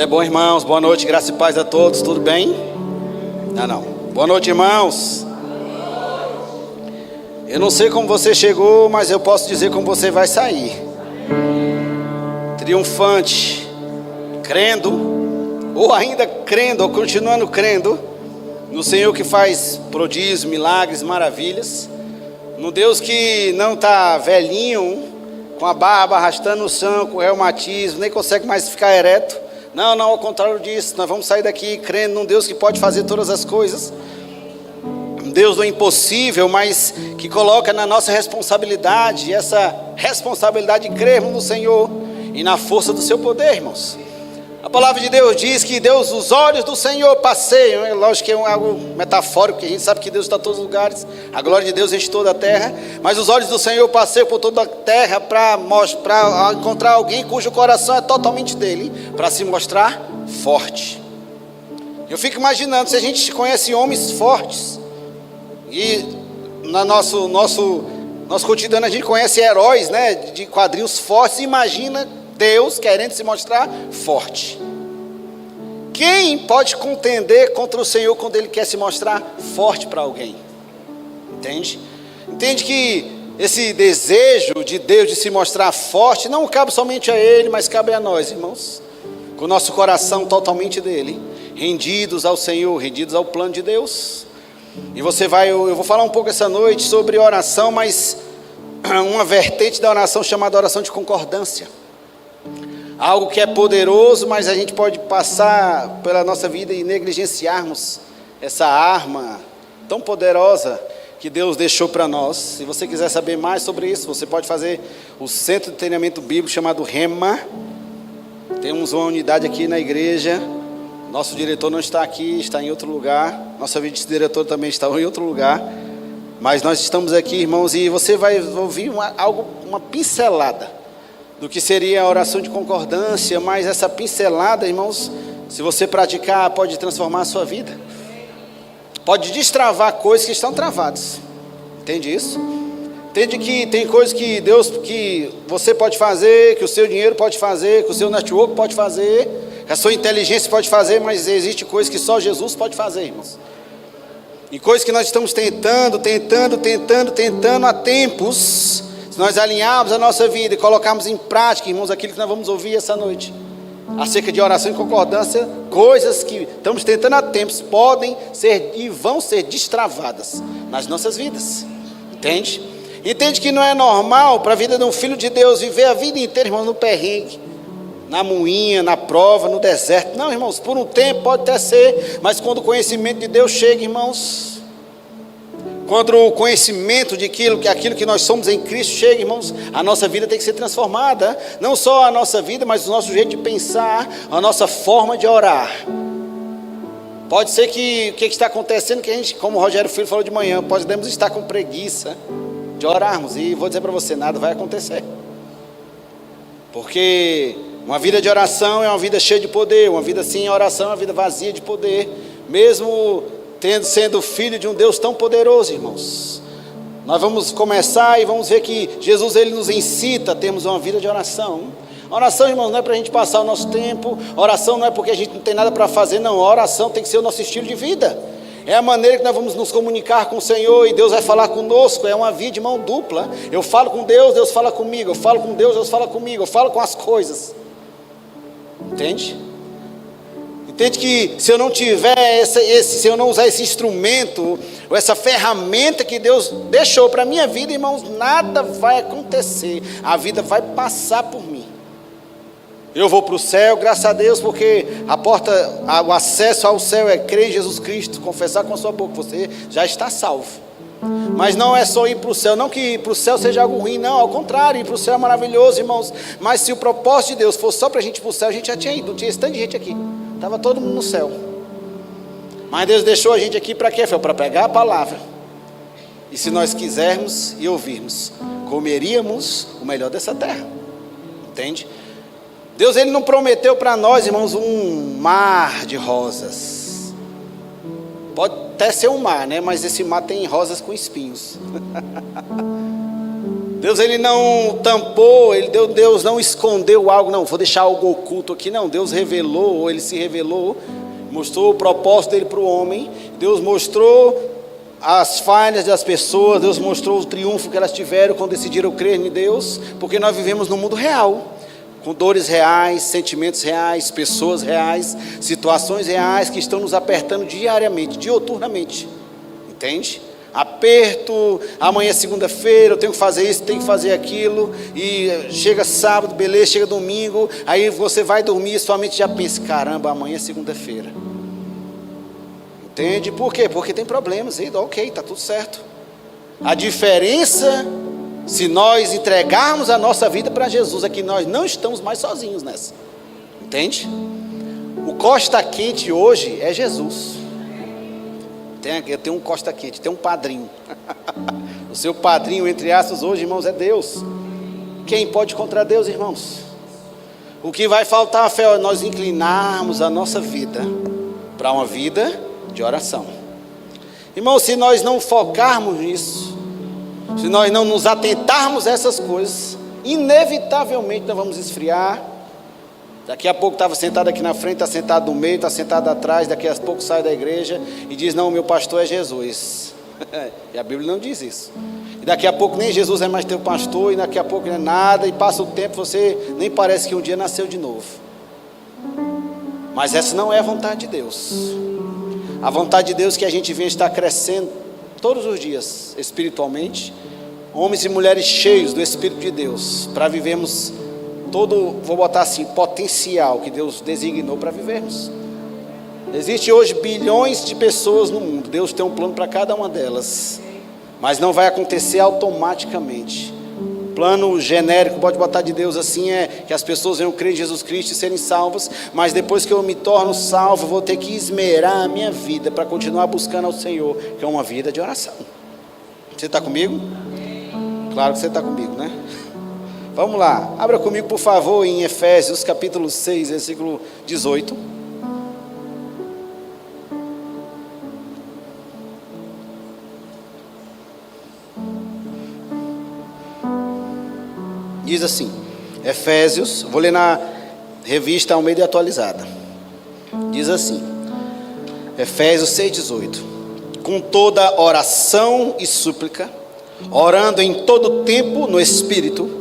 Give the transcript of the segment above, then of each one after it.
É bom, irmãos. Boa noite, graça e paz a todos. Tudo bem? Não. Boa noite, irmãos. Eu não sei como você chegou, mas eu posso dizer como você vai sair. Triunfante, crendo, ou ainda crendo, ou continuando crendo no Senhor que faz prodígios, milagres, maravilhas. No Deus que não está velhinho, com a barba arrastando o chão, com reumatismo, nem consegue mais ficar ereto. Não, ao contrário disso, nós vamos sair daqui crendo num Deus que pode fazer todas as coisas. Um Deus do impossível, mas que coloca na nossa responsabilidade, essa responsabilidade de crermos no Senhor e na força do seu poder, irmãos. A palavra de Deus diz que Deus, os olhos do Senhor passeiam, lógico que é algo metafórico, porque a gente sabe que Deus está em todos os lugares, a glória de Deus enche toda a terra, mas os olhos do Senhor passeiam por toda a terra para encontrar alguém cujo coração é totalmente dele, para se mostrar forte. Eu fico imaginando, se a gente conhece homens fortes, e no nosso cotidiano a gente conhece heróis, né, de quadrinhos fortes, imagina Deus querendo se mostrar forte. Quem pode contender contra o Senhor quando Ele quer se mostrar forte para alguém? Entende que esse desejo de Deus de se mostrar forte não cabe somente a Ele, mas cabe a nós, irmãos, com o nosso coração totalmente dele, rendidos ao Senhor, rendidos ao plano de Deus. E eu vou falar um pouco essa noite sobre oração, mas uma vertente da oração chamada oração de concordância. Algo que é poderoso, mas a gente pode passar pela nossa vida e negligenciarmos essa arma tão poderosa que Deus deixou para nós. Se você quiser saber mais sobre isso, você pode fazer o Centro de Treinamento Bíblico chamado Rema. Temos uma unidade aqui na igreja. Nosso diretor não está aqui, está em outro lugar. Nossa vice-diretora também está em outro lugar. Mas nós estamos aqui, irmãos, e você vai ouvir uma pincelada do que seria a oração de concordância, mas essa pincelada, irmãos, se você praticar, pode transformar a sua vida. Pode destravar coisas que estão travadas. Entende isso? Entende que tem coisas que que você pode fazer, que o seu dinheiro pode fazer, que o seu network pode fazer, que a sua inteligência pode fazer, mas existe coisas que só Jesus pode fazer, irmãos. E coisas que nós estamos tentando há tempos. Se nós alinharmos a nossa vida e colocarmos em prática, irmãos, aquilo que nós vamos ouvir essa noite, acerca de oração e concordância, coisas que estamos tentando há tempos podem ser e vão ser destravadas nas nossas vidas. Entende que não é normal para a vida de um filho de Deus viver a vida inteira, irmãos, no perrengue, na moinha, na prova, no deserto. Não, irmãos, por um tempo pode até ser, mas quando o conhecimento de Deus chega, irmãos, quando o conhecimento de aquilo que nós somos em Cristo chega, irmãos, a nossa vida tem que ser transformada. Não só a nossa vida, mas o nosso jeito de pensar, a nossa forma de orar. Pode ser que o que está acontecendo, que a gente, como o Rogério Filho falou de manhã, podemos estar com preguiça de orarmos. E vou dizer para você, nada vai acontecer. Porque uma vida de oração é uma vida cheia de poder. Uma vida sem oração é uma vida vazia de poder. Mesmo sendo filho de um Deus tão poderoso, irmãos. Nós vamos começar e vamos ver que Jesus, ele nos incita a termos uma vida de oração. Oração, irmãos, não é para a gente passar o nosso tempo. Oração não é porque a gente não tem nada para fazer, não. A oração tem que ser o nosso estilo de vida. É a maneira que nós vamos nos comunicar com o Senhor e Deus vai falar conosco. É uma via de mão dupla. Eu falo com Deus, Deus fala comigo. Eu falo com Deus, Deus fala comigo. Eu falo com as coisas. Entende que se eu não tiver se eu não usar esse instrumento, ou essa ferramenta que Deus deixou para a minha vida, irmãos, nada vai acontecer. A vida vai passar por mim. Eu vou para o céu, graças a Deus, porque o acesso ao céu é crer em Jesus Cristo, confessar com a sua boca, você já está salvo. Mas não é só ir para o céu, não que ir para o céu seja algo ruim, não, ao contrário, ir para o céu é maravilhoso, irmãos. Mas se o propósito de Deus fosse só para a gente ir para o céu, a gente já tinha ido, não tinha esse tanto de gente aqui. Estava todo mundo no céu. Mas Deus deixou a gente aqui para quê? Foi para pregar a palavra. E se nós quisermos e ouvirmos, comeríamos o melhor dessa terra. Entende? Deus, ele não prometeu para nós, irmãos, um mar de rosas. Pode até ser um mar, né? Mas esse mar tem rosas com espinhos. Deus, ele não tampou, Deus não escondeu algo, não, vou deixar algo oculto aqui, não. Deus revelou, ele se revelou, mostrou o propósito dele para o homem. Deus mostrou as falhas das pessoas, Deus mostrou o triunfo que elas tiveram quando decidiram crer em Deus, porque nós vivemos no mundo real, com dores reais, sentimentos reais, pessoas reais, situações reais que estão nos apertando diariamente, diuturnamente, entende? Aperto, amanhã é segunda-feira, eu tenho que fazer isso, tenho que fazer aquilo, e chega sábado, beleza, chega domingo, aí você vai dormir e sua mente já pensa, caramba, amanhã é segunda-feira. Entende? Por quê? Porque tem problemas, ok, está tudo certo. A diferença, se nós entregarmos a nossa vida para Jesus, é que nós não estamos mais sozinhos nessa. Entende? O costa quente hoje é Jesus. Eu tenho um costa quente, tem um padrinho. O seu padrinho, entre aspas, hoje, irmãos, é Deus. Quem pode contra Deus, irmãos? O que vai faltar a fé é nós inclinarmos a nossa vida para uma vida de oração. Irmãos, se nós não focarmos nisso, se nós não nos atentarmos a essas coisas, inevitavelmente nós vamos esfriar. Daqui a pouco estava sentado aqui na frente, está sentado no meio, está sentado atrás, daqui a pouco sai da igreja e diz, não, meu pastor é Jesus. E a Bíblia não diz isso. E daqui a pouco nem Jesus é mais teu pastor, e daqui a pouco não é nada, e passa o tempo, você nem parece que um dia nasceu de novo. Mas essa não é a vontade de Deus. A vontade de Deus é que a gente venha estar crescendo todos os dias, espiritualmente, homens e mulheres cheios do Espírito de Deus, para vivermos todo, vou botar assim, potencial que Deus designou para vivermos. Existe hoje bilhões de pessoas no mundo, Deus tem um plano para cada uma delas, mas não vai acontecer automaticamente. Plano genérico, pode botar de Deus assim, é que as pessoas venham crer em Jesus Cristo e serem salvas, mas depois que eu me torno salvo, vou ter que esmerar a minha vida para continuar buscando ao Senhor, que é uma vida de oração. Você está comigo? Claro que você está comigo, né? Vamos lá, abra comigo por favor em Efésios capítulo 6, versículo 18. Diz assim, Efésios, vou ler na revista Almeida Atualizada. Diz assim, Efésios 6,18: com toda oração e súplica, orando em todo tempo no Espírito,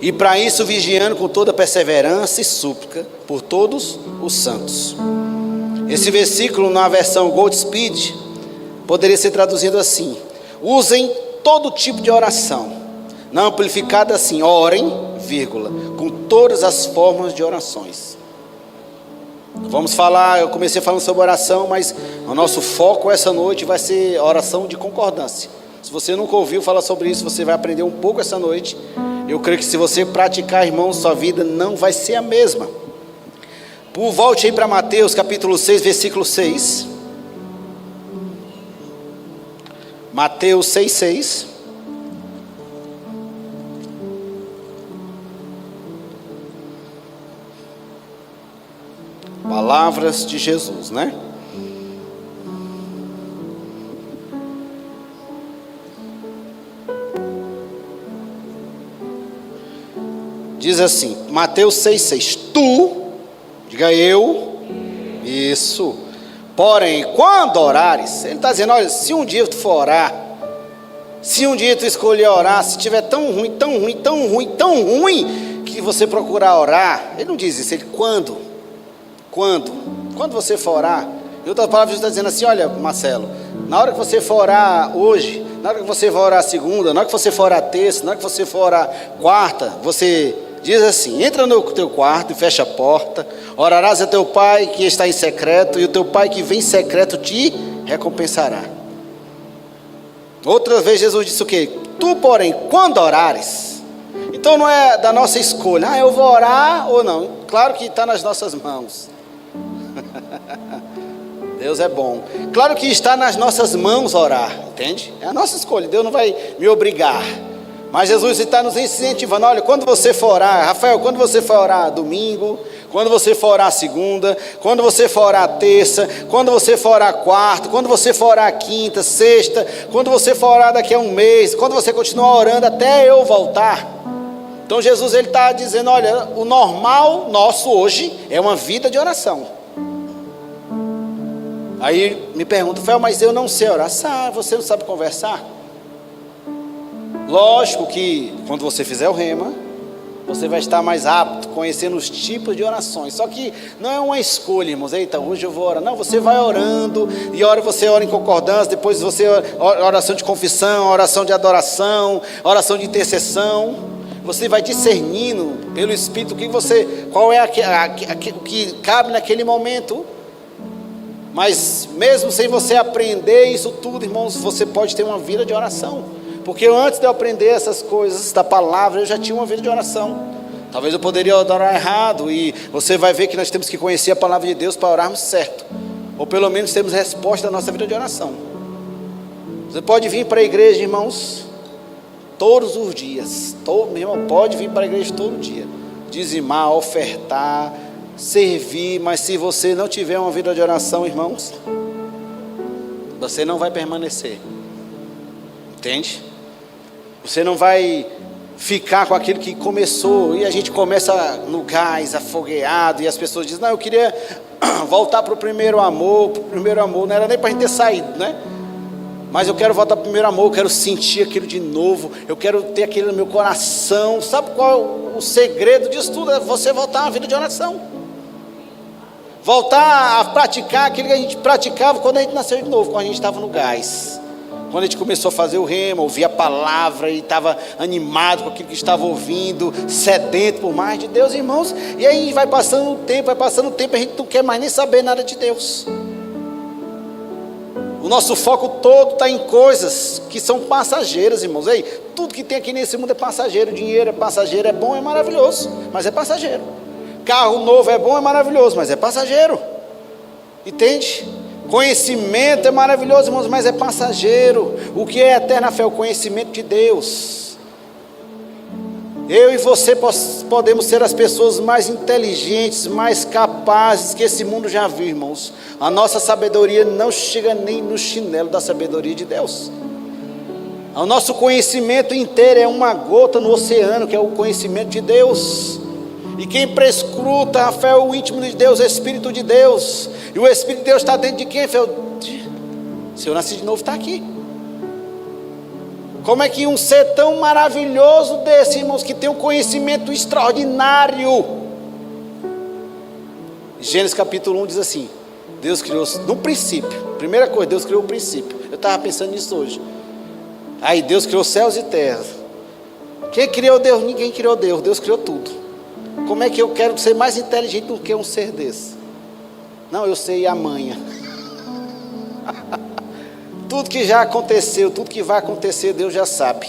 e para isso vigiando com toda perseverança e súplica por todos os santos. Esse versículo na versão Goldspeed poderia ser traduzido assim: usem todo tipo de oração, não amplificada assim, orem, vírgula, com todas as formas de orações. Vamos falar, eu comecei falando sobre oração, mas o nosso foco essa noite vai ser oração de concordância. Se você nunca ouviu falar sobre isso, você vai aprender um pouco essa noite. Eu creio que se você praticar, irmão, sua vida não vai ser a mesma. Volte aí para Mateus capítulo 6, versículo 6. Mateus 6, 6. Palavras de Jesus, né? Diz assim, Mateus 6,6: tu, diga eu, isso, porém, quando orares, ele está dizendo, olha, se um dia tu for orar, se um dia tu escolher orar, se tiver tão ruim, tão ruim, tão ruim, tão ruim, que você procurar orar, ele não diz isso, ele quando você for orar, em outras palavras, ele está dizendo assim, olha, Marcelo, na hora que você for orar hoje, na hora que você for orar segunda, na hora que você for orar terça, na hora que você for orar quarta, você diz assim, entra no teu quarto e fecha a porta, orarás a teu pai que está em secreto, e o teu pai que vem em secreto te recompensará. Outra vez Jesus disse o quê? Tu, porém, quando orares, então não é da nossa escolha, eu vou orar ou não, claro que está nas nossas mãos. Deus é bom, claro que está nas nossas mãos orar, entende? É a nossa escolha, Deus não vai me obrigar. Mas Jesus está nos incentivando, olha, quando você for orar, Rafael, quando você for orar domingo, Quando você for orar a segunda, quando você for orar a terça, quando você for orar a quarta, quando você for orar a quinta, sexta, quando você for orar daqui a um mês, quando você continuar orando até eu voltar. Então Jesus ele está dizendo, olha, o normal nosso hoje é uma vida de oração. Aí me pergunta, Fel, mas eu não sei orar. Você não sabe conversar? Lógico que quando você fizer o rema, você vai estar mais apto, conhecendo os tipos de orações. Só que não é uma escolha, irmãos. Eita, hoje eu vou orar. Não, você vai orando, e você ora em concordância, depois você oração de confissão, oração de adoração, oração de intercessão. Você vai discernindo pelo Espírito qual é o que cabe naquele momento. Mas mesmo sem você aprender isso tudo, irmãos, você pode ter uma vida de oração. Porque antes de eu aprender essas coisas da palavra, eu já tinha uma vida de oração. Talvez eu poderia orar errado, e você vai ver que nós temos que conhecer a palavra de Deus para orarmos certo. Ou pelo menos termos resposta da nossa vida de oração. Você pode vir para a igreja, irmãos, todos os dias. Meu irmão, pode vir para a igreja todo dia. Dizimar, ofertar, servir, mas se você não tiver uma vida de oração, irmãos, você não vai permanecer. Entende? Você não vai ficar com aquilo que começou, e a gente começa no gás, afogueado, e as pessoas dizem, não, eu queria voltar para o primeiro amor, não era nem para a gente ter saído, né? Mas eu quero voltar para o primeiro amor, eu quero sentir aquilo de novo, eu quero ter aquilo no meu coração. Sabe qual é o segredo disso tudo? É você voltar a uma vida de oração. Voltar a praticar aquilo que a gente praticava quando a gente nasceu de novo, quando a gente estava no gás. Quando a gente começou a fazer o rema, ouvir a palavra e estava animado com aquilo que estava ouvindo, sedento por mais de Deus, irmãos. E aí vai passando o tempo, a gente não quer mais nem saber nada de Deus. O nosso foco todo está em coisas que são passageiras, irmãos. Ei, tudo que tem aqui nesse mundo é passageiro. Dinheiro é passageiro, é bom, é maravilhoso, mas é passageiro. Carro novo é bom, é maravilhoso, mas é passageiro. Entende? Conhecimento é maravilhoso, irmãos, mas é passageiro. O que é eterna fé? O conhecimento de Deus. Eu e você podemos ser as pessoas mais inteligentes, mais capazes que esse mundo já viu, irmãos. A nossa sabedoria não chega nem no chinelo da sabedoria de Deus. O nosso conhecimento inteiro é uma gota no oceano, que é o conhecimento de Deus. E quem prescruta a fé é o íntimo de Deus, o Espírito de Deus. E o Espírito de Deus está dentro de quem? Se eu nasci de novo, está aqui. Como é que um ser tão maravilhoso desse, irmãos, que tem um conhecimento extraordinário? Gênesis capítulo 1 diz assim: Deus criou, no princípio, primeira coisa, Deus criou o princípio. Eu estava pensando nisso hoje. Aí Deus criou céus e terra. Quem criou Deus? Ninguém criou Deus, Deus criou tudo. Como é que eu quero ser mais inteligente do que um ser desse? Não, eu sei a manha. Tudo que já aconteceu, tudo que vai acontecer, Deus já sabe.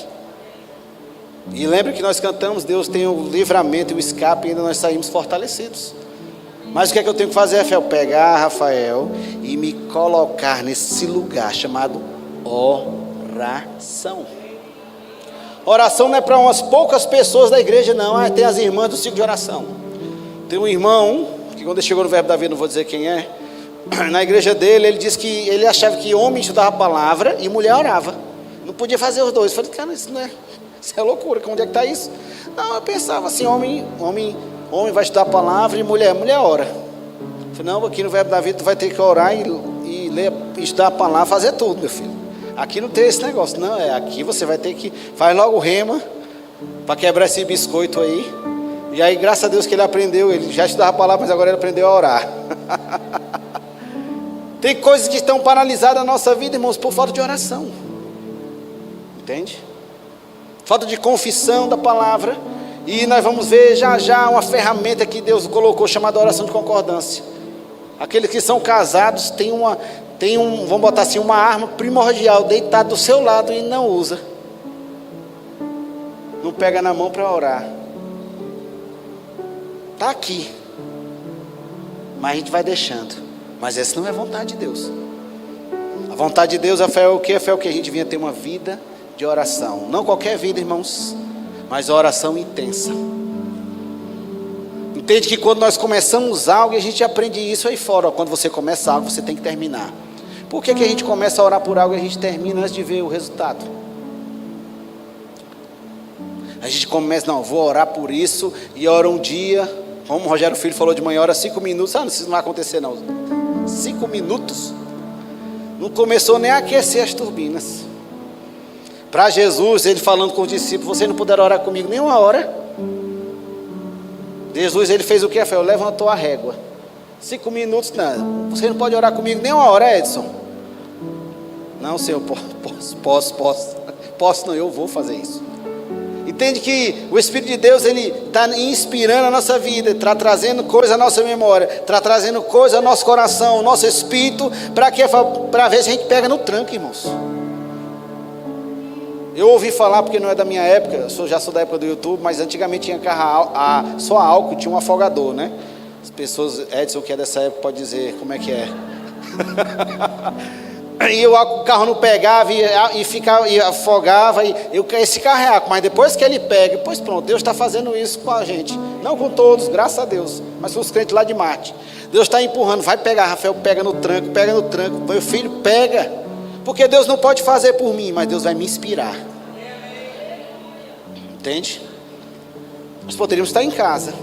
E lembre que nós cantamos, Deus tem o livramento e o escape, e ainda nós saímos fortalecidos. Mas o que é que eu tenho que fazer, Rafael? Pegar Rafael e me colocar nesse lugar chamado oração. Oração não é para umas poucas pessoas da igreja, não. Tem as irmãs do ciclo de oração. Tem um irmão, que quando ele chegou no Verbo da Vida, não vou dizer quem é, na igreja dele, ele disse que ele achava que homem estudava a palavra e mulher orava. Não podia fazer os dois. Eu falei, cara, isso é loucura, onde é que está isso? Não, eu pensava assim, homem vai estudar a palavra e mulher ora. Eu falei, não, aqui no Verbo da Vida tu vai ter que orar e ler, estudar a palavra, fazer tudo, meu filho. Aqui não tem esse negócio, não, aqui você vai ter que, faz logo o rema, para quebrar esse biscoito aí, e aí graças a Deus que ele aprendeu, ele já estudava a palavra, mas agora ele aprendeu a orar. Tem coisas que estão paralisadas na nossa vida, irmãos, por falta de oração, entende? Falta de confissão da palavra, e nós vamos ver já uma ferramenta que Deus colocou, chamada oração de concordância. Aqueles que são casados têm vamos botar assim, uma arma primordial deitada do seu lado e não usa. Não pega na mão para orar. Está aqui. Mas a gente vai deixando. Mas essa não é a vontade de Deus. A vontade de Deus, a fé é o que? A fé é o que? A gente vinha ter uma vida de oração. Não qualquer vida, irmãos, mas oração intensa. Entende que quando nós começamos algo, e a gente aprende isso aí fora, ó, quando você começa algo, você tem que terminar. Por que a gente começa a orar por algo e a gente termina antes de ver o resultado? A gente começa, não, vou orar por isso, e ora um dia, como o Rogério Filho falou de manhã, ora 5 minutos, isso não vai acontecer não. 5 minutos, não começou nem a aquecer as turbinas. Para Jesus, ele falando com os discípulos, vocês não puderam orar comigo nem uma hora. Jesus, ele fez o que? Ele levantou a régua. 5 minutos, não, você não pode orar comigo nem uma hora, Edson. Não, Senhor, posso não, eu vou fazer isso. Entende que o Espírito de Deus, ele está inspirando a nossa vida, está trazendo coisa à nossa memória, está trazendo coisa ao nosso coração, ao nosso espírito, para ver se a gente pega no tranco, irmãos. Eu ouvi falar, porque não é da minha época, eu já sou da época do YouTube, mas antigamente tinha carro só álcool, tinha um afogador, né? As pessoas, Edson, que é dessa época, pode dizer como é que é. E o carro não pegava e afogava, esse carro é álcool, mas depois que ele pega, pois pronto, Deus está fazendo isso com a gente. Não com todos, graças a Deus, mas com os crentes lá de Marte. Deus está empurrando, vai pegar, Rafael, pega no tranco, meu filho, pega. Porque Deus não pode fazer por mim, mas Deus vai me inspirar. Entende? Nós poderíamos estar em casa,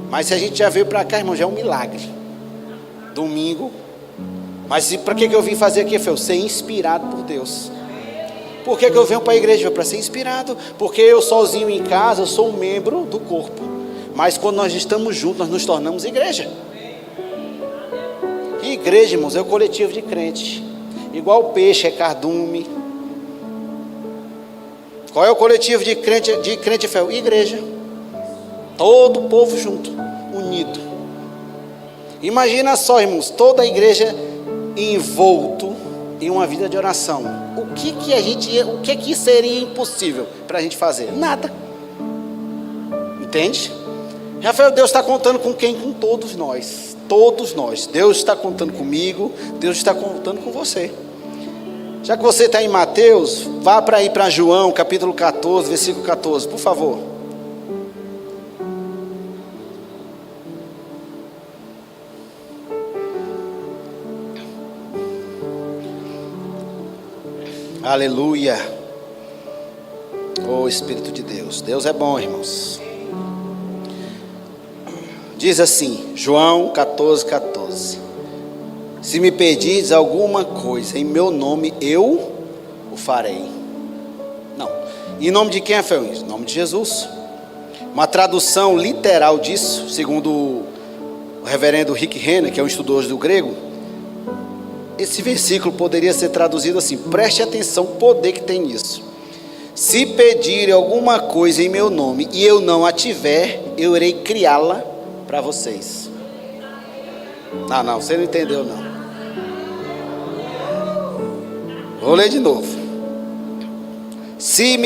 mas se a gente já veio para cá, irmão, já é um milagre. Domingo. Mas para que eu vim fazer aqui, Rafael? Ser inspirado por Deus. Por que eu venho para a igreja? Para ser inspirado. Porque eu sozinho em casa, eu sou um membro do corpo. Mas quando nós estamos juntos, nós nos tornamos igreja. E igreja, irmãos, é o coletivo de crentes. Igual o peixe é cardume. Qual é o coletivo de crente fé? Igreja. Todo o povo junto, unido. Imagina só, irmãos, toda a igreja envolto em uma vida de oração. O que seria impossível para a gente fazer? Nada. Entende? Rafael, Deus está contando com quem? Com todos nós. Todos nós. Deus está contando comigo, Deus está contando com você. Já que você está em Mateus, vá para João, capítulo 14, versículo 14, por favor. Aleluia. Oh Espírito de Deus, Deus é bom, irmãos. Diz assim, João 14, 14. Se me pedires alguma coisa em meu nome, eu o farei. Não. Em nome de quem é, Fel? Em nome de Jesus. Uma tradução literal disso, segundo o reverendo Rick Renner, que é um estudioso do grego, esse versículo poderia ser traduzido assim: preste atenção o poder que tem nisso. Se pedir alguma coisa em meu nome e eu não a tiver, eu irei criá-la para vocês. Não, você não entendeu não. Vou ler de novo. Se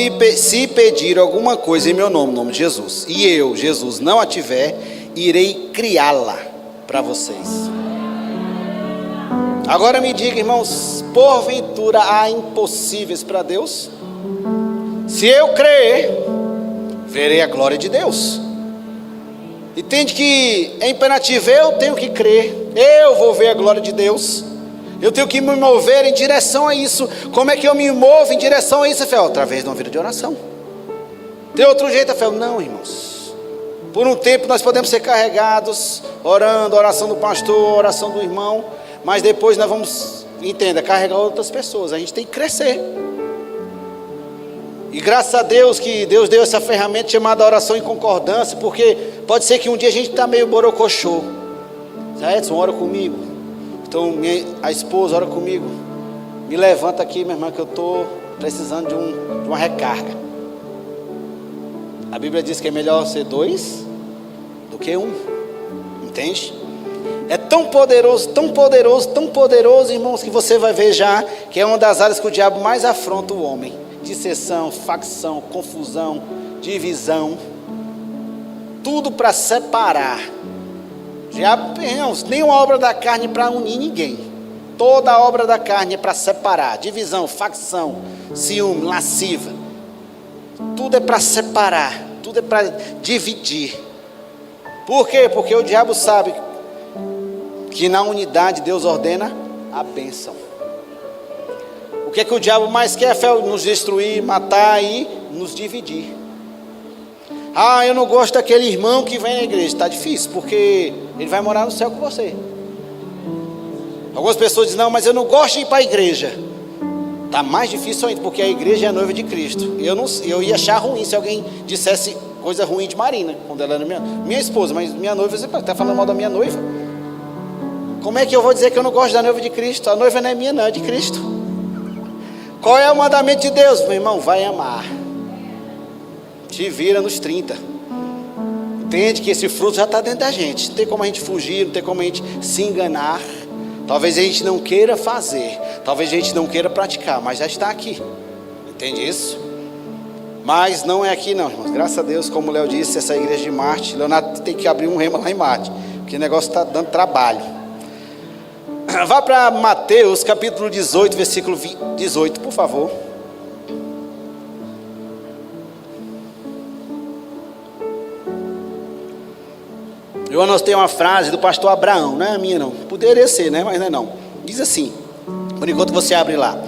pedir alguma coisa em meu nome, no nome de Jesus, e eu, Jesus, não a tiver, irei criá-la para vocês. Agora me diga, irmãos, porventura há impossíveis para Deus? Se eu crer, verei a glória de Deus. Entende que é imperativo, eu tenho que crer, eu vou ver a glória de Deus. Eu tenho que me mover em direção a isso. Como é que eu me movo em direção a isso, Rafael? Através de uma vida de oração. Tem outro jeito, Rafael? Não, irmãos. Por um tempo nós podemos ser carregados, orando, oração do pastor, oração do irmão, mas depois nós vamos, entenda, carregar outras pessoas. A gente tem que crescer. E graças a Deus que Deus deu essa ferramenta chamada oração em concordância, porque pode ser que um dia a gente está meio borocochô. Edson, ora comigo. Então a esposa ora comigo. Me levanta aqui, minha irmã, que eu estou precisando de uma recarga. A Bíblia diz que é melhor ser 2 do que 1. Entende? É tão poderoso, tão poderoso, tão poderoso, irmãos, que você vai ver já que é uma das áreas que o diabo mais afronta o homem. Dissensão, facção, confusão, divisão. Tudo para separar. Diabo, irmãos, nenhuma obra da carne para unir ninguém. Toda obra da carne é para separar. Divisão, facção, ciúme, lasciva. Tudo é para separar. Tudo é para dividir. Por quê? Porque o diabo sabe que na unidade Deus ordena a bênção. O que é que o diabo mais quer? Nos destruir, matar e nos dividir. Ah, eu não gosto daquele irmão que vem na igreja. Está difícil, porque ele vai morar no céu com você. Algumas pessoas dizem, não, mas eu não gosto de ir para a igreja. Está mais difícil ainda, porque a igreja é a noiva de Cristo. Eu ia achar ruim se alguém dissesse coisa ruim de Marina, quando ela era minha esposa, mas minha noiva, você está falando mal da minha noiva? Como é que eu vou dizer que eu não gosto da noiva de Cristo? A noiva não é minha, não, é de Cristo. Qual é o mandamento de Deus? Meu irmão, vai amar. Te vira nos 30. Entende que esse fruto já está dentro da gente. Não tem como a gente fugir, não tem como a gente se enganar. Talvez a gente não queira fazer, talvez a gente não queira praticar, mas já está aqui. Entende isso? Mas não é aqui não, irmãos. Graças a Deus, como o Léo disse, essa igreja de Marte, Leonardo tem que abrir um rema lá em Marte, porque o negócio está dando trabalho. Vá para Mateus capítulo 18, versículo 18, por favor. Eu anotei uma frase do pastor Abraão, não é a minha não, poderia ser, né? Mas não é não. Diz assim, por enquanto você abre lá: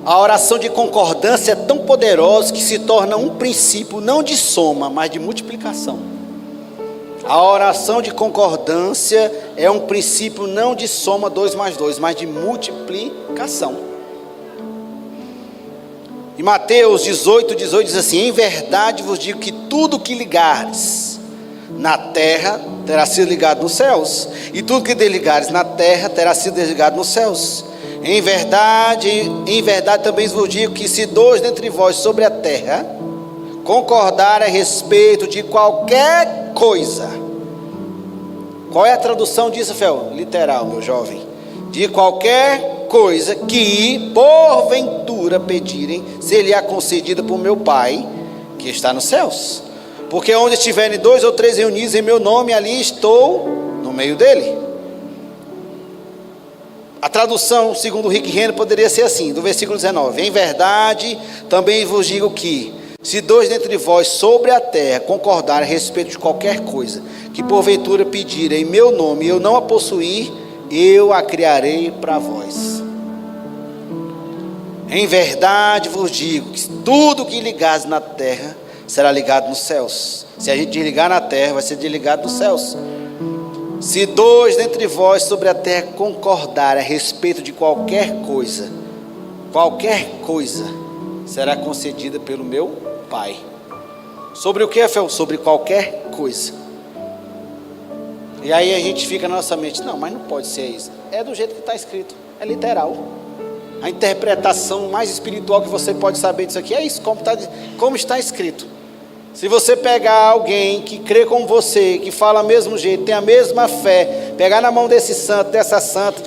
a oração de concordância é tão poderosa que se torna um princípio não de soma, mas de multiplicação. A oração de concordância é um princípio não de soma 2 mais 2, mas de multiplicação. E Mateus 18 diz assim: em verdade vos digo que tudo que ligares na terra terá sido ligado nos céus, e tudo que desligares na terra terá sido desligado nos céus. Em verdade também vos digo que se 2 dentre vós sobre a terra concordarem a respeito de qualquer coisa. Qual é a tradução disso, Fel? Literal, meu jovem. De qualquer coisa que porventura pedirem, ser-lhe-á concedida por meu Pai que está nos céus. Porque onde estiverem 2 ou 3 reunidos em meu nome, ali estou no meio dele. A tradução, segundo o Rick Renner, poderia ser assim, do versículo 19: em verdade, também vos digo que, se 2 dentre vós sobre a terra concordarem a respeito de qualquer coisa, que porventura pedirem em meu nome, e eu não a possuir, eu a criarei para vós. Em verdade vos digo que tudo que ligares na terra será ligado nos céus. Se a gente desligar na terra, vai ser desligado nos céus. Se 2 dentre vós sobre a terra concordarem a respeito de qualquer coisa será concedida pelo meu Pai. Sobre o que, Fel? Sobre qualquer coisa. E aí a gente fica na nossa mente: não, mas não pode ser isso. É do jeito que está escrito, é literal. A interpretação mais espiritual que você pode saber disso aqui é isso, como está escrito. Se você pegar alguém que crê como você, que fala do mesmo jeito, tem a mesma fé, pegar na mão desse santo, dessa santa,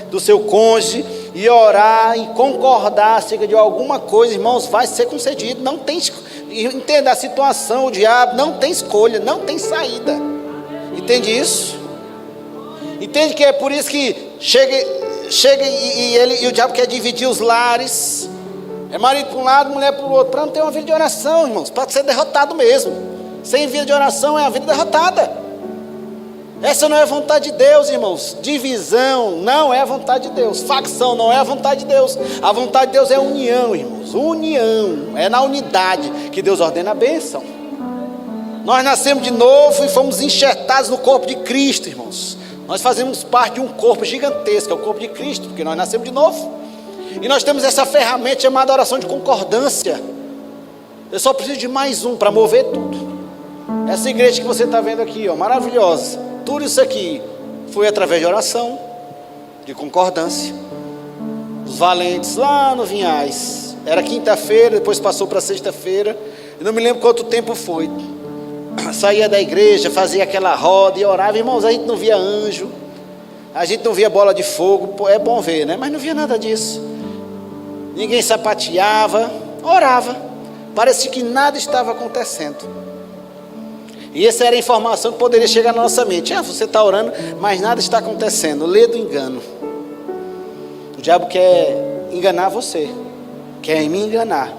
do seu cônjuge, e orar e concordar acerca de alguma coisa, irmãos, vai ser concedido. Não tem, entenda a situação, o diabo não tem escolha, não tem saída. Entende isso? Entende que é por isso que chega e o diabo quer dividir os lares. É marido para um lado, mulher para o outro, para não ter uma vida de oração, irmãos, para ser derrotado mesmo. Sem vida de oração é uma vida derrotada. Essa não é a vontade de Deus, irmãos. Divisão não é a vontade de Deus. Facção não é a vontade de Deus. A vontade de Deus é união, irmãos. União. É na unidade que Deus ordena a bênção. Nós nascemos de novo e fomos enxertados no corpo de Cristo, irmãos. Nós fazemos parte de um corpo gigantesco, é o corpo de Cristo, porque nós nascemos de novo. E nós temos essa ferramenta chamada oração de concordância. Eu só preciso de mais um para mover tudo. Essa igreja que você está vendo aqui, ó, maravilhosa. Tudo isso aqui foi através de oração, de concordância. Os valentes lá no Vinhais. Era quinta-feira, depois passou para sexta-feira. Eu não me lembro quanto tempo foi. Saía da igreja, fazia aquela roda e orava. Irmãos, a gente não via anjo, a gente não via bola de fogo. É bom ver, né? Mas não via nada disso. Ninguém sapateava, orava. Parecia que nada estava acontecendo. E essa era a informação que poderia chegar na nossa mente. Você está orando, mas nada está acontecendo. Lê do engano. O diabo quer enganar você, quer me enganar.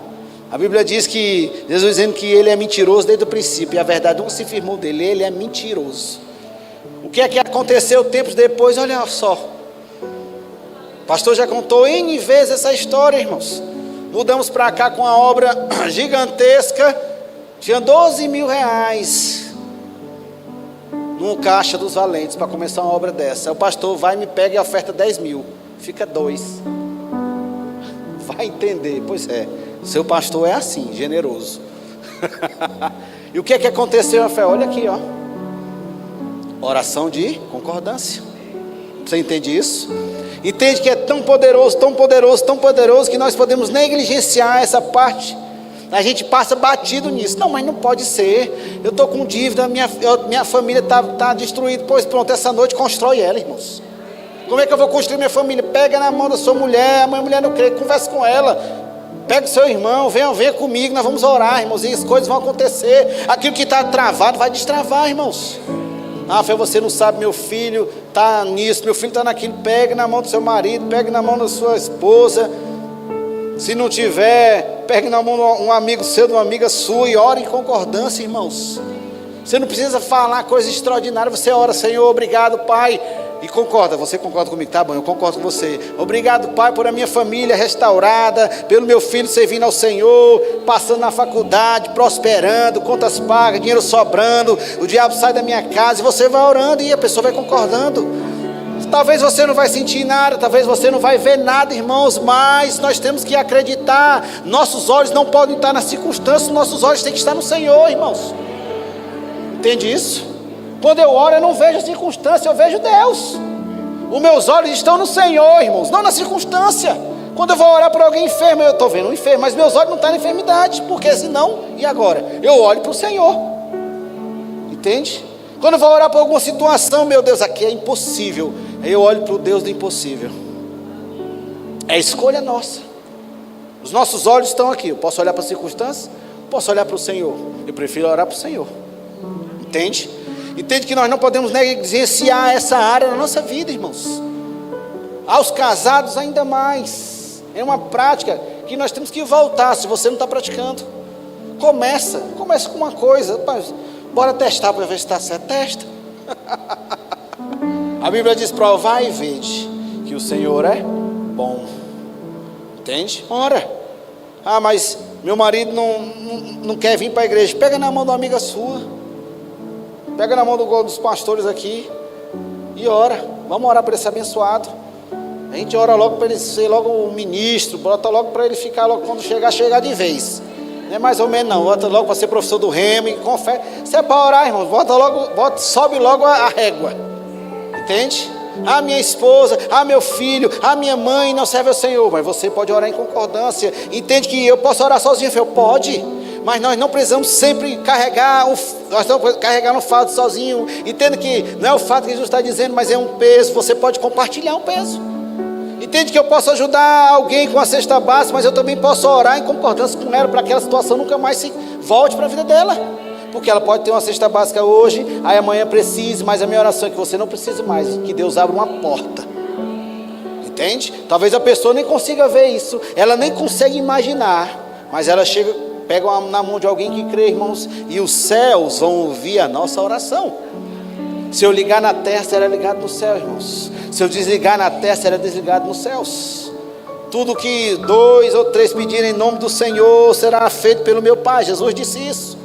A Bíblia diz que, Jesus dizendo que ele é mentiroso desde o princípio, e a verdade não se firmou dele, ele é mentiroso. O que é que aconteceu tempos depois? Olha só, o pastor já contou N vezes essa história, irmãos. Mudamos para cá com uma obra gigantesca, tinha 12 mil reais no caixa dos valentes para começar uma obra dessa. O pastor vai, me pega e oferta 10 mil, fica 2. Vai entender, pois é, seu pastor é assim, generoso. E o que é que aconteceu, Rafael? Olha aqui, ó, oração de concordância. Você entende isso? Entende que é tão poderoso, tão poderoso, tão poderoso, que nós podemos negligenciar essa parte. A gente passa batido nisso. Não, mas não pode ser. Eu estou com dívida, minha família está destruída. Pois pronto, essa noite constrói ela, irmãos. Como é que eu vou construir minha família? Pega na mão da sua mulher, a mulher não crê, conversa com ela. Pega o seu irmão, venha comigo, nós vamos orar, irmãos, e as coisas vão acontecer. Aquilo que está travado vai destravar, irmãos. Ah, Fé, você não sabe, meu filho está nisso, meu filho está naquilo. Pega na mão do seu marido, pega na mão da sua esposa. Se não tiver, pegue na mão de um amigo seu, de uma amiga sua, e ore em concordância, irmãos. Você não precisa falar coisa extraordinária, você ora: Senhor, obrigado, Pai. E concorda, você concorda comigo? Tá bom, eu concordo com você. Obrigado, Pai, por a minha família restaurada, pelo meu filho servindo ao Senhor, passando na faculdade, prosperando, contas pagas, dinheiro sobrando, o diabo sai da minha casa, e você vai orando e a pessoa vai concordando. Talvez você não vai sentir nada, talvez você não vai ver nada, irmãos, mas nós temos que acreditar. Nossos olhos não podem estar nas circunstâncias, nossos olhos têm que estar no Senhor, irmãos. Entende isso? Quando eu oro, eu não vejo a circunstância, eu vejo Deus. Os meus olhos estão no Senhor, irmãos, não na circunstância. Quando eu vou orar por alguém enfermo, eu estou vendo um enfermo, mas meus olhos não estão na enfermidade, porque senão, e agora? Eu olho para o Senhor. Entende? Quando eu vou orar por alguma situação, meu Deus, aqui é impossível, aí eu olho para o Deus do impossível. É escolha nossa. Os nossos olhos estão aqui. Eu posso olhar para a circunstância, posso olhar para o Senhor. Eu prefiro orar para o Senhor. Entende? Entende que nós não podemos negligenciar essa área na nossa vida, irmãos. Aos casados ainda mais. É uma prática que nós temos que voltar. Se você não está praticando, começa com uma coisa. Bora testar para ver se está certo. Testa. A Bíblia diz: provai e vede que o Senhor é bom. Entende? Ora. Ah, mas meu marido não quer vir para a igreja. Pega na mão de uma amiga sua. Pega na mão dos pastores aqui e ora. Vamos orar para esse abençoado. A gente ora logo para ele ser logo um ministro. Bota logo para ele ficar logo, quando chegar de vez. Não é mais ou menos não. Bota logo para ser professor do remo. Com fé. Se é para orar, irmão, sobe logo a régua. Entende? Ah, minha esposa, ah, meu filho, ah, minha mãe não serve ao Senhor. Mas você pode orar em concordância. Entende que eu posso orar sozinho? Eu pode. Mas nós não precisamos sempre carregar no fardo sozinho. Entenda que não é o fato que Jesus está dizendo, mas é um peso. Você pode compartilhar um peso. Entende que eu posso ajudar alguém com a cesta básica, mas eu também posso orar em concordância com ela, para que aquela situação nunca mais se volte para a vida dela. Porque ela pode ter uma cesta básica hoje, aí amanhã precise, mas a minha oração é que você não precise mais, que Deus abra uma porta. Entende? Talvez a pessoa nem consiga ver isso, ela nem consegue imaginar, mas ela pega na mão de alguém que crê, irmãos, e os céus vão ouvir a nossa oração. Se eu ligar na terra, será ligado no céu, irmãos. Se eu desligar na terra, será desligado nos céus. Tudo que 2 ou 3 pedirem em nome do Senhor será feito pelo meu Pai. Jesus disse isso.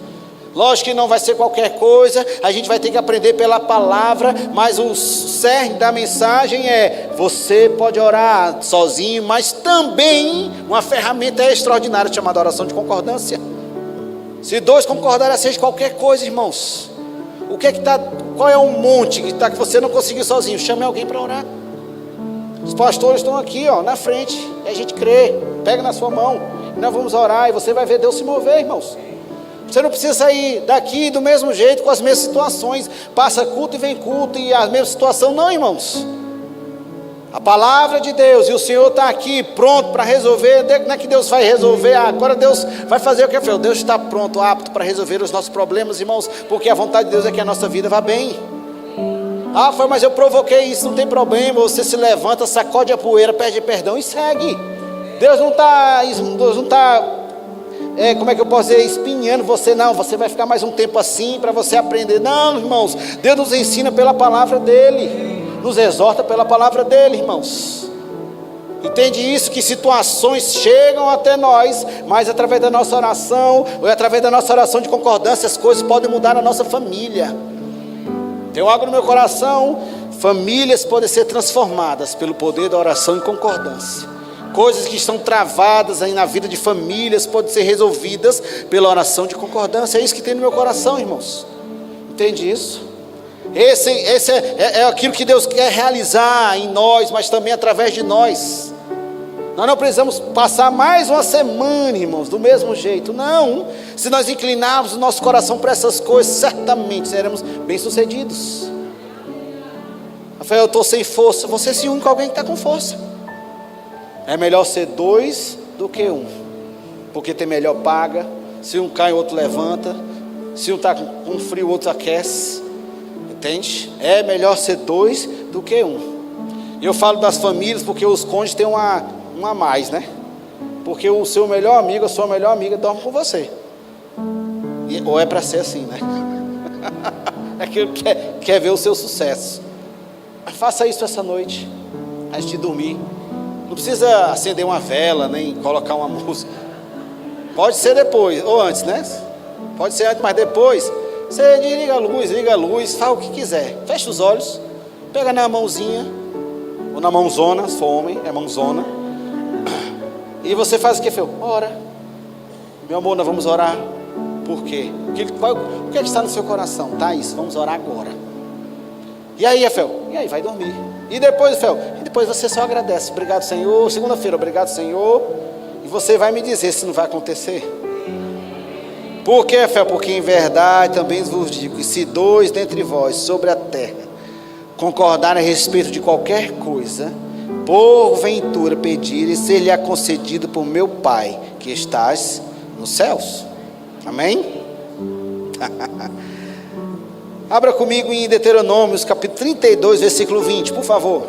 Lógico que não vai ser qualquer coisa, a gente vai ter que aprender pela palavra, mas o cerne da mensagem é: você pode orar sozinho, mas também uma ferramenta extraordinária chamada oração de concordância. Se 2 concordarem, seja qualquer coisa, irmãos. Qual é um monte que você não conseguiu sozinho? Chame alguém para orar. Os pastores estão aqui, na frente, e a gente crê. Pega na sua mão, e nós vamos orar, e você vai ver Deus se mover, irmãos. Você não precisa sair daqui do mesmo jeito, com as mesmas situações. Passa culto e vem culto, e a mesma situação. Não, irmãos. A palavra de Deus, e o Senhor está aqui pronto para resolver. Não é que Deus vai resolver, agora Deus vai fazer o que é. Deus está pronto, apto para resolver os nossos problemas, irmãos, porque a vontade de Deus é que a nossa vida vá bem. Ah, mas eu provoquei isso, não tem problema. Você se levanta, sacode a poeira, pede perdão e segue. Deus não está como é que eu posso dizer, espinhando você. Não, você vai ficar mais um tempo assim para você aprender. Não, irmãos, Deus nos ensina pela palavra dele, nos exorta pela palavra dele, irmãos. Entende isso, que situações chegam até nós, mas através da nossa oração, ou através da nossa oração de concordância, as coisas podem mudar na nossa família. Tenho algo no meu coração, famílias podem ser transformadas pelo poder da oração e concordância. Coisas que estão travadas aí na vida de famílias podem ser resolvidas pela oração de concordância. É isso que tem no meu coração, irmãos. Entende isso? Esse é aquilo que Deus quer realizar em nós, mas também através de nós. Nós não precisamos passar mais uma semana, irmãos, do mesmo jeito. Não, se nós inclinarmos o nosso coração para essas coisas, certamente seremos bem-sucedidos. Rafael, eu estou sem força. Você se une com alguém que está com força. É melhor ser 2 do que 1, porque tem melhor paga. Se um cai, o outro levanta. Se um está com frio, o outro aquece. Entende? É melhor ser 2 do que 1. E eu falo das famílias porque os cônjuges têm uma a mais, né? Porque o seu melhor amigo, a sua melhor amiga dorme com você. Ou é para ser assim, né? É que quer ver o seu sucesso. Faça isso essa noite, antes de dormir. Não precisa acender uma vela, nem colocar uma música. Pode ser depois, ou antes, né? Pode ser antes, mas depois você liga a luz, faz o que quiser. Fecha os olhos, pega na mãozinha, ou na mãozona, se for homem, é mãozona. E você faz o que, Fel? Ora. Meu amor, nós vamos orar. Por quê? O que está no seu coração? Tá isso, vamos orar agora. E aí, Fel? E aí, vai dormir. E depois, Fel? E depois você só agradece. Obrigado, Senhor. Segunda-feira, obrigado, Senhor. E você vai me dizer se não vai acontecer. Por quê, Fel? Porque em verdade também vos digo que se 2 dentre vós sobre a terra concordarem a respeito de qualquer coisa, porventura pedirem, ser-lhe concedido por meu Pai que estás nos céus. Amém? Abra comigo em Deuteronômio, capítulo 32, versículo 20, por favor.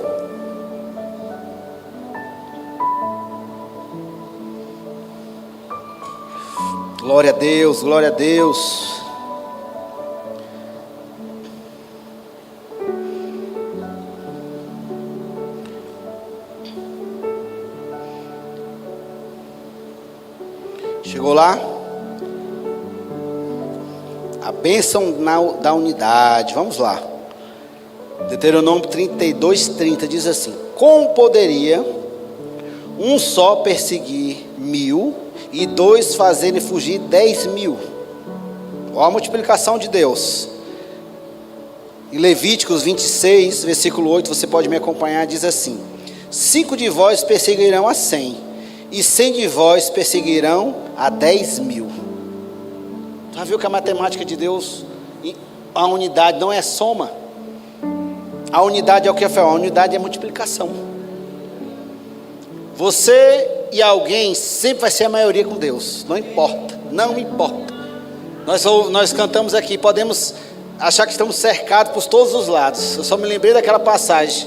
Glória a Deus, glória a Deus. Chegou lá? A bênção da unidade. Vamos lá. Deuteronômio 32, 30 diz assim: como poderia um só perseguir 1000 e 2 fazerem fugir 10.000? Olha a multiplicação de Deus. Em Levíticos 26, versículo 8, você pode me acompanhar, diz assim: 5 de vós perseguirão a 100, e 100 de vós perseguirão a 10.000. Já viu que a matemática de Deus, a unidade não é soma. A unidade é o que é fé? A unidade é multiplicação. Você e alguém sempre vai ser a maioria com Deus. Não importa, não importa. Nós cantamos aqui, podemos achar que estamos cercados por todos os lados. Eu só me lembrei daquela passagem.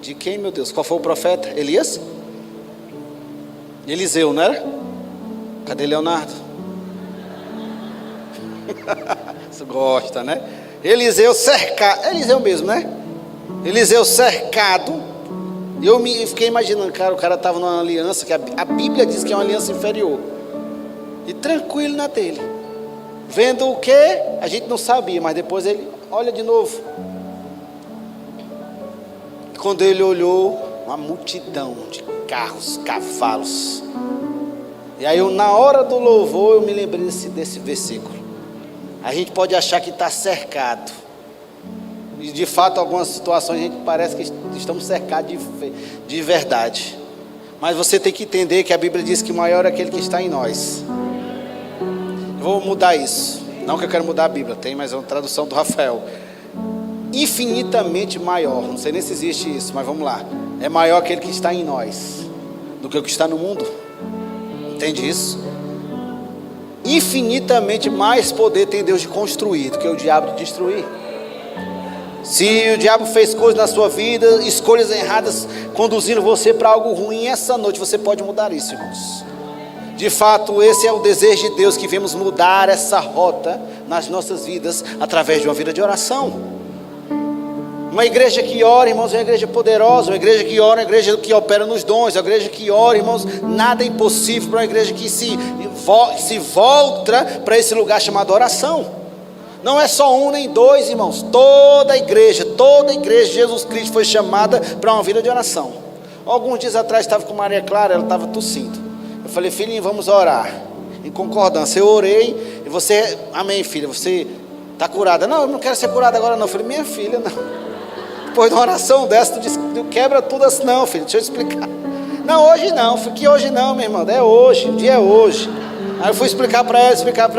De quem, meu Deus? Qual foi o profeta? Elias? Eliseu, não era? Cadê Leonardo? Você gosta, né? Eliseu cercado. Eliseu mesmo, né? Eliseu cercado. Eu fiquei imaginando, cara, o cara estava numa aliança que a Bíblia diz que é uma aliança inferior. E tranquilo na dele. Vendo o que? A gente não sabia, mas depois ele olha de novo. Quando ele olhou, uma multidão de carros, cavalos. E aí na hora do louvor eu me lembrei desse versículo. A gente pode achar que está cercado. E de fato algumas situações a gente parece que estamos cercados de verdade. Mas você tem que entender que a Bíblia diz que maior é aquele que está em nós. Eu vou mudar isso. Não que eu quero mudar a Bíblia, tem, mas é uma tradução do Rafael. Infinitamente maior, não sei nem se existe isso, mas vamos lá. É maior aquele que está em nós do que o que está no mundo. Entende isso? Infinitamente mais poder tem Deus de construir do que o diabo de destruir. Se o diabo fez coisas na sua vida, escolhas erradas, conduzindo você para algo ruim, essa noite você pode mudar isso, irmãos. De fato, esse é o desejo de Deus, que vemos mudar essa rota nas nossas vidas através de uma vida de oração. Uma igreja que ora, irmãos, é uma igreja poderosa. Uma igreja que ora é uma igreja que opera nos dons. Uma igreja que ora, irmãos, nada é impossível para uma igreja que se volta para esse lugar chamado oração. Não é só um nem dois, irmãos. Toda a igreja de Jesus Cristo foi chamada para uma vida de oração. Alguns dias atrás estava com Maria Clara, ela estava tossindo. Eu falei, filhinho, vamos orar. Em concordância, eu orei. E você, amém, filha, você está curada. Não, eu não quero ser curada agora não. Eu falei, minha filha, não. Depois de uma oração dessa, tu quebra tudo assim. Não, filho, deixa eu explicar. Não, hoje não, que hoje não, minha irmã, é hoje, o dia é hoje. Aí eu fui explicar para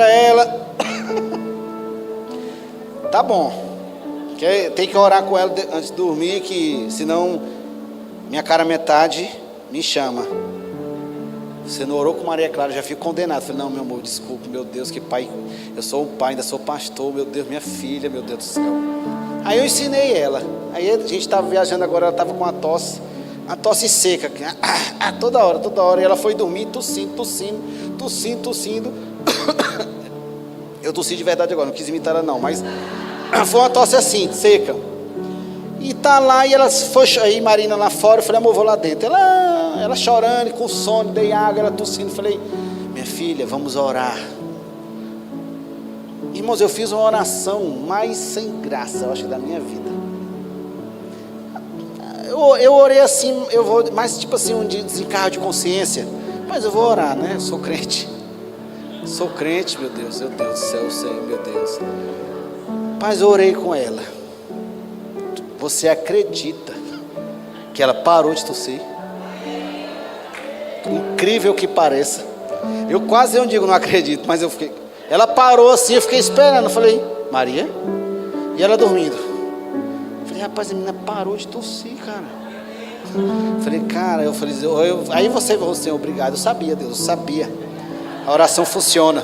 ela. Tá bom, tem que orar com ela antes de dormir, que senão minha cara metade me chama. Você não orou com Maria Clara, já fico condenado. Eu falei, não, meu amor, desculpa, meu Deus, que pai, eu sou um pai, ainda sou pastor, meu Deus, minha filha, meu Deus do céu. Aí eu ensinei ela. Aí a gente estava viajando agora, ela estava com uma tosse seca, toda hora, e ela foi dormir tossindo. Eu tossi de verdade agora, não quis imitar ela não, mas foi uma tosse assim, seca. E tá lá, e ela foi, aí Marina lá fora, eu falei, amor, vou lá dentro. Ela chorando, com sono, dei água, ela tossindo, falei, minha filha, vamos orar. Irmãos, eu fiz uma oração mais sem graça, eu acho, da minha vida. Eu orei assim, eu vou, mais tipo assim, um desencargo de consciência, mas eu vou orar, né? Eu sou crente, meu Deus do céu, Senhor, meu Deus. Mas eu orei com ela. Você acredita que ela parou de tossir? Incrível que pareça. Eu quase não digo não acredito, mas eu fiquei. Ela parou assim, eu fiquei esperando. Eu falei, Maria? E ela dormindo. Eu falei, rapaz, a menina parou de tossir, cara. Eu falei, cara, aí você, Senhor, obrigado. Eu sabia, Deus, eu sabia. A oração funciona.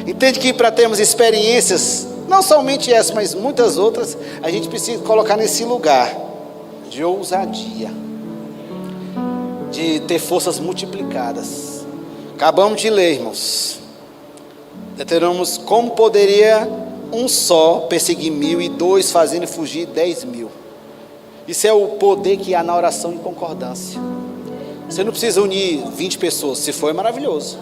Entende que para termos experiências, não somente essa, mas muitas outras, a gente precisa colocar nesse lugar de ousadia, de ter forças multiplicadas. Acabamos de ler, irmãos. Determinamos como poderia um só perseguir 1.000 e 2 fazendo fugir 10.000. Isso é o poder que há na oração em concordância. Você não precisa unir 20 pessoas, se for é maravilhoso,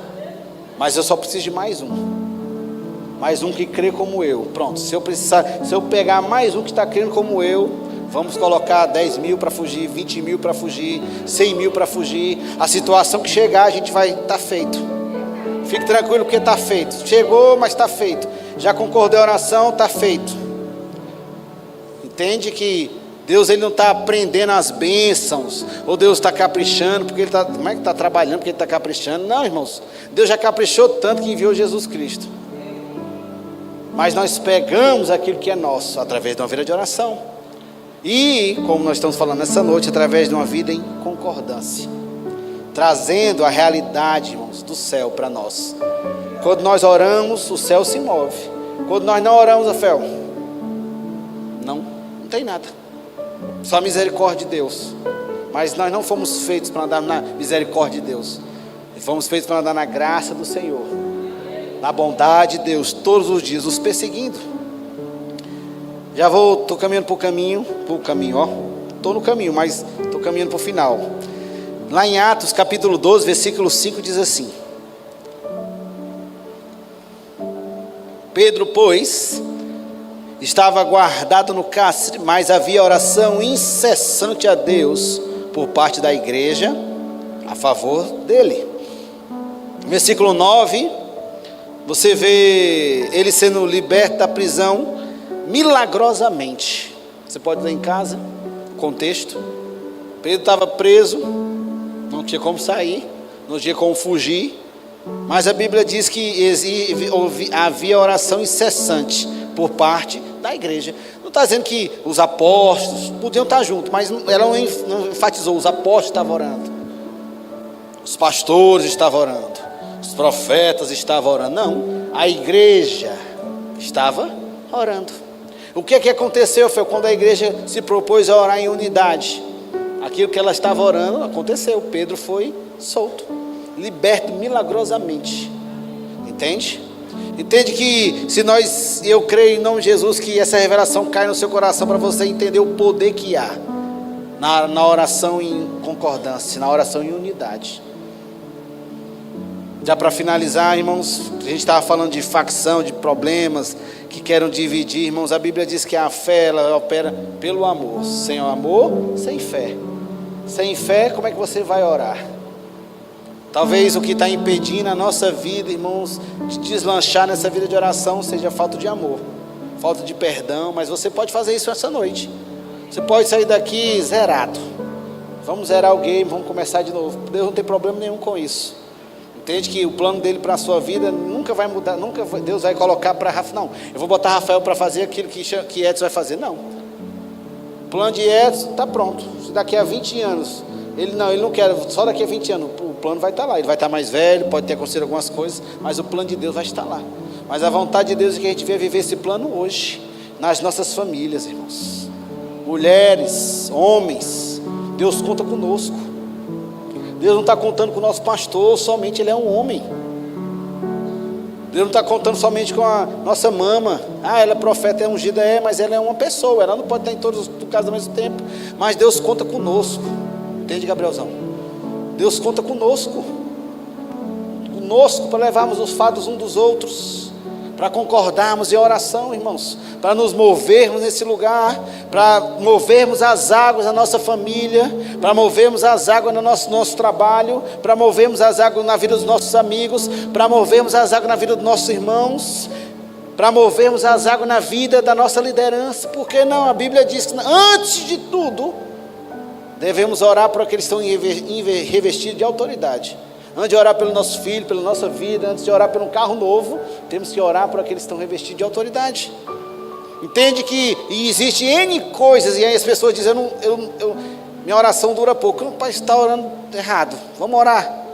mas eu só preciso de mais um que crê como eu. Pronto, se eu pegar mais um que está crendo como eu, vamos colocar 10.000 para fugir, 20.000 para fugir, 100.000 para fugir. A situação que chegar, a gente vai estar feito. Fique tranquilo porque está feito. Chegou, mas está feito. Já concordei a oração, está feito. Entende que Deus, ele não está aprendendo as bênçãos, ou Deus está caprichando porque ele está, como é que está trabalhando porque ele está caprichando? Não, irmãos, Deus já caprichou tanto que enviou Jesus Cristo. Mas nós pegamos aquilo que é nosso através de uma vida de oração. E, como nós estamos falando nessa noite, através de uma vida em concordância, trazendo a realidade, irmãos, do céu para nós. Quando nós oramos, o céu se move. Quando nós não oramos, Rafael, não tem nada. Só a misericórdia de Deus. Mas nós não fomos feitos para andar na misericórdia de Deus. Fomos feitos para andar na graça do Senhor, na bondade de Deus, todos os dias, os perseguindo. Já estou caminhando para o caminho, ó. Estou no caminho, mas estou caminhando para o final. Lá em Atos capítulo 12, versículo 5 diz assim: Pedro, pois, estava guardado no cárcere, mas havia oração incessante a Deus por parte da igreja a favor dele. Versículo 9, você vê ele sendo liberto da prisão milagrosamente. Você pode ler em casa o contexto. Pedro estava preso, não tinha como sair, não tinha como fugir, mas a Bíblia diz que havia oração incessante por parte da igreja. Não está dizendo que os apóstolos podiam estar juntos, mas ela não enfatizou. Os apóstolos estavam orando, os pastores estavam orando, os profetas estavam orando. Não, a igreja estava orando. O que aconteceu foi quando a igreja se propôs a orar em unidade. Aquilo que ela estava orando aconteceu. Pedro foi solto. liberto milagrosamente. Entende? Entende que eu creio em nome de Jesus que essa revelação cai no seu coração para você entender o poder que há na oração em concordância, na oração em unidade. Já para finalizar, irmãos, a gente estava falando de facção, de problemas que querem dividir, irmãos. A Bíblia diz que a fé, ela opera pelo amor. Sem o amor, sem fé. Sem fé, como é que você vai orar? Talvez o que está impedindo a nossa vida, irmãos, de deslanchar nessa vida de oração seja falta de amor, falta de perdão. Mas você pode fazer isso essa noite. Você pode sair daqui zerado. Vamos zerar o game, vamos começar de novo. Deus não tem problema nenhum com isso. Entende que o plano dele para a sua vida nunca vai mudar, Deus vai colocar para Rafael, não, eu vou botar Rafael para fazer aquilo que Edson vai fazer, não. O plano de Edson está pronto, daqui a 20 anos, ele não quer, só daqui a 20 anos, o plano vai estar lá, ele vai estar mais velho, pode ter acontecido algumas coisas, mas o plano de Deus vai estar lá. Mas a vontade de Deus é que a gente venha viver esse plano hoje, nas nossas famílias, irmãos. Mulheres, homens, Deus conta conosco. Deus não está contando com o nosso pastor, somente ele é um homem. Deus não está contando somente com a nossa mama. Ela é profeta, é ungida, mas ela é uma pessoa. Ela não pode estar em todos os casos ao mesmo tempo. Mas Deus conta conosco. Entende, Gabrielzão? Deus conta conosco. Conosco para levarmos os fardos uns dos outros. Para concordarmos em oração, irmãos, para nos movermos nesse lugar, para movermos as águas na nossa família, para movermos as águas no nosso trabalho, para movermos as águas na vida dos nossos amigos, para movermos as águas na vida dos nossos irmãos, para movermos as águas na vida da nossa liderança. Por que não? A Bíblia diz que antes de tudo, devemos orar por aqueles que estão revestidos de autoridade. Antes de orar pelo nosso filho, pela nossa vida, antes de orar por um carro novo, temos que orar por aqueles que estão revestidos de autoridade. Entende que existe N coisas, e aí as pessoas dizem, minha oração dura pouco. O pai está orando errado, vamos orar.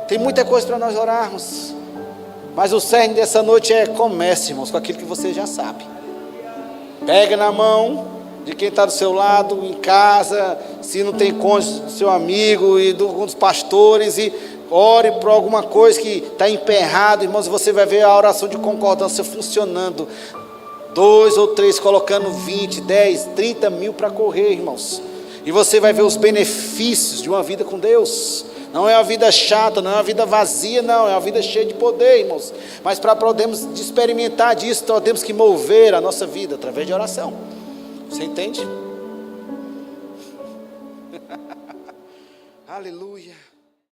Tem muita coisa para nós orarmos. Mas o cerne dessa noite comece, irmãos, com aquilo que você já sabe. Pega na mão de quem está do seu lado, em casa, se não tem cônjuge, do seu amigo e dos pastores, e ore por alguma coisa que está emperrado, irmãos, e você vai ver a oração de concordância funcionando. 2 ou 3 colocando 20, 10, 30 mil para correr, irmãos. E você vai ver os benefícios de uma vida com Deus. Não é uma vida chata, não é uma vida vazia, não. É uma vida cheia de poder, irmãos. Mas para podermos experimentar disso, nós temos que mover a nossa vida através de oração. Você entende? Aleluia.